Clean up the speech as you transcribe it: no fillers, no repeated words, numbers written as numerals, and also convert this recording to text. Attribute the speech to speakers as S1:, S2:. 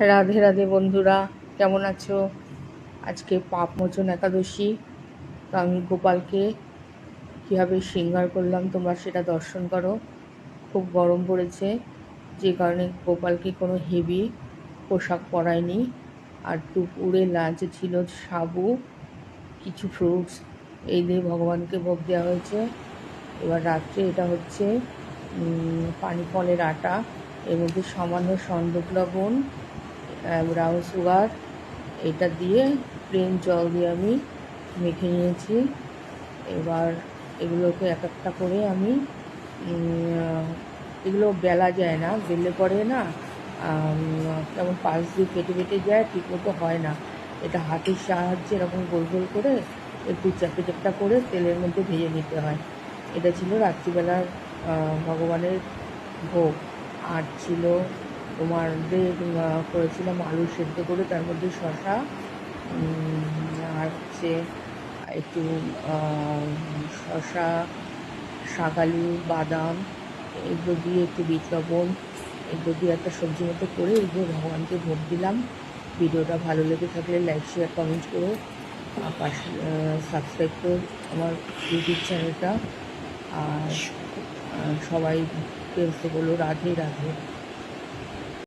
S1: রাধে রাধে বন্ধুরা, কেমন আছো? আজকে পাপমোচন একাদশী। তো আমি গোপালকে কীভাবে শৃঙ্গার করলাম তোমরা সেটা দর্শন করো। খুব গরম পড়েছে, যে কারণে গোপালকে কোনো হেভি পোশাক পরায়নি। আর দুপুরে লাঞ্চে ছিল সাবু, কিছু ফ্রুটস, এই দিয়ে ভগবানকে ভোগ দেওয়া হয়েছে। এবার রাত্রে এটা হচ্ছে পানি ফলের আটা, এর মধ্যে সামান্য সন্দক লবণ, ব্রাউন সুগার, এটা দিয়ে প্লেন জল দিয়ে আমি মেখে নিয়েছি। এবার এগুলোকে এক একটা করে আমি এগুলো বেলা যায় না, বেললে পরে না কেমন পাশ দিয়ে কেটে কেটে যায়, ঠিকমতো হয় না। এটা হাতের সাহায্যে এরকম গোল গোল করে একটু চ্যাপটা চ্যাপটা করে তেলের মধ্যে ভেজে নিতে হয়। এটা ছিল রাত্রিবেলার ভগবানের ভোগ। আর ছিল তোমাদের করেছিলাম আলু সেদ্ধ করে, তার মধ্যে শসা, আর হচ্ছে একটু শসা, শাকালু, বাদাম, এগুলো দিয়ে একটু বিট লবণ, এগুলো দিয়ে একটা সবজি মতো করে এগুলো ভগবানকে ভোগ দিলাম। ভিডিওটা ভালো লেগে থাকলে লাইক, শেয়ার, কমেন্ট করো। পাশে সাবস্ক্রাইব করো আমার ইউটিউব চ্যানেলটা। আর সবাইকে বলো রাধে রাধে।